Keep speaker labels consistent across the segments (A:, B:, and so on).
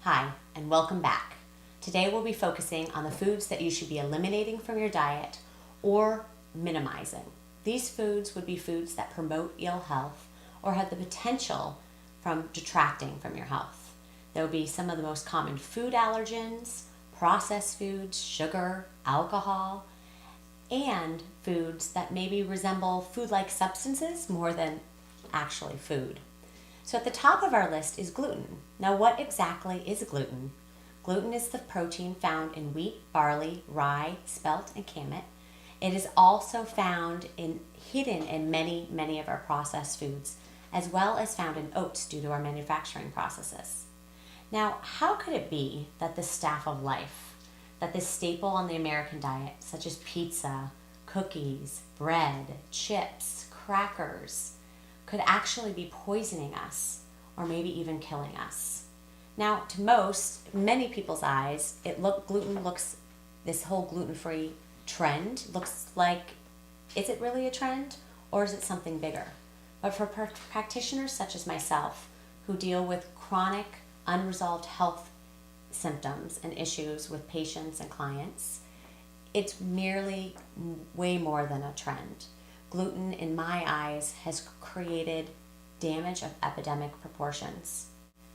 A: Hi, and welcome back. Today we'll be focusing on the foods that you should be eliminating from your diet or minimizing. These foods would be foods that promote ill health or have the potential from detracting from your health. There will be some of the most common food allergens, processed foods, sugar, alcohol, and foods that maybe resemble food-like substances more than actually food. So at the top of our list is gluten. Now, what exactly is gluten? Gluten is the protein found in wheat, barley, rye, spelt, and kamut. It is also hidden in many of our processed foods, as well as found in oats due to our manufacturing processes. Now, how could it be that this staff of life, that this staple on the American diet, such as pizza, cookies, bread, chips, crackers, could actually be poisoning us or maybe even killing us? Now, to many people's eyes, this whole gluten-free trend looks like, is it really a trend or is it something bigger? But for practitioners such as myself who deal with chronic, unresolved health symptoms and issues with patients and clients, it's merely way more than a trend. Gluten, in my eyes, has created damage of epidemic proportions.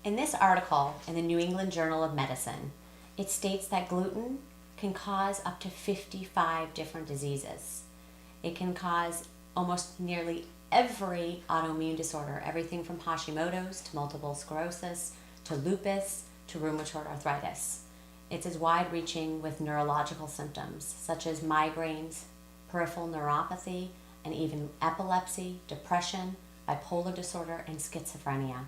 A: In this article in the New England Journal of Medicine, it states that gluten can cause up to 55 different diseases. It can cause almost nearly every autoimmune disorder, everything from Hashimoto's to multiple sclerosis to lupus to rheumatoid arthritis. It's as wide-reaching with neurological symptoms such as migraines, peripheral neuropathy, and even epilepsy, depression, bipolar disorder, and schizophrenia.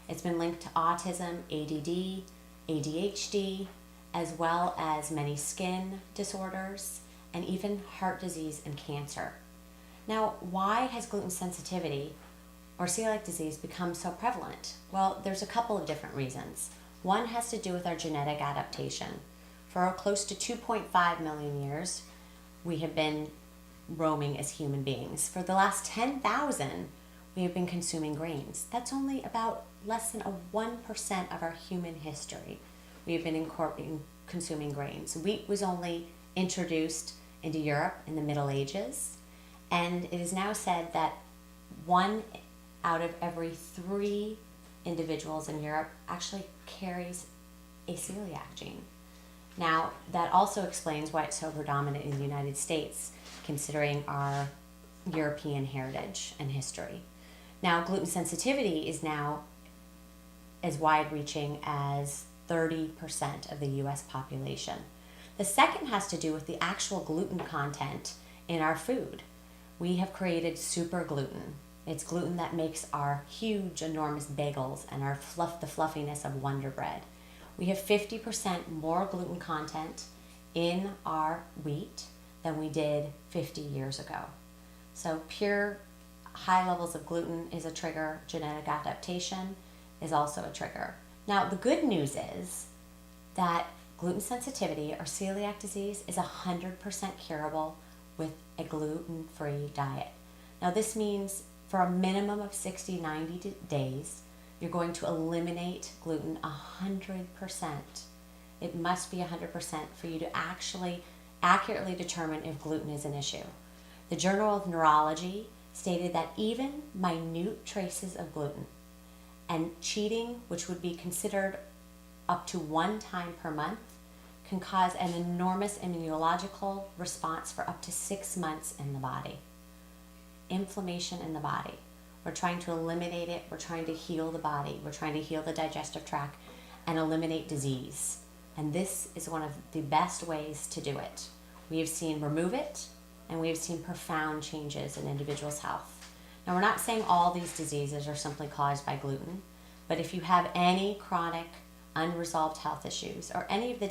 A: It's been linked to autism, ADD, ADHD, as well as many skin disorders, and even heart disease and cancer. Now, why has gluten sensitivity or celiac disease become so prevalent? Well, there's a couple of different reasons. One has to do with our genetic adaptation. For close to 2.5 million years, we have been roaming as human beings. For the last 10,000, we have been consuming grains. That's only about less than 1% of our human history. We have been consuming grains. Wheat was only introduced into Europe in the Middle Ages, and it is now said that 1 out of every 3 individuals in Europe actually carries a celiac gene. Now, that also explains why it's so predominant in the United States, considering our European heritage and history. Now, gluten sensitivity is now as wide-reaching as 30% of the US population. The second has to do with the actual gluten content in our food. We have created super gluten. It's gluten that makes our huge, enormous bagels and the fluffiness of Wonder Bread. We have 50% more gluten content in our wheat than we did 50 years ago. So pure high levels of gluten is a trigger. Genetic adaptation is also a trigger. Now, the good news is that gluten sensitivity or celiac disease is 100% curable with a gluten-free diet. Now, this means for a minimum of 60-90 days, you're going to eliminate gluten 100%. It must be 100% for you to actually accurately determine if gluten is an issue. The Journal of Neurology stated that even minute traces of gluten and cheating, which would be considered up to 1 time per month, can cause an enormous immunological response for up to 6 months in the body. Inflammation in the body. We're trying to eliminate it. We're trying to heal the body. We're trying to heal the digestive tract and eliminate disease. And this is one of the best ways to do it. We have seen remove it, and we have seen profound changes in individuals' health. Now, we're not saying all these diseases are simply caused by gluten, but if you have any chronic, unresolved health issues or any of the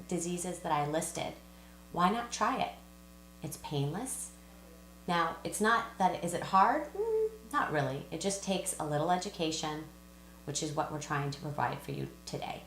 A: diseases that I listed, why not try it? It's painless. Now, it's not that, is it hard? Not really. It just takes a little education, which is what we're trying to provide for you today.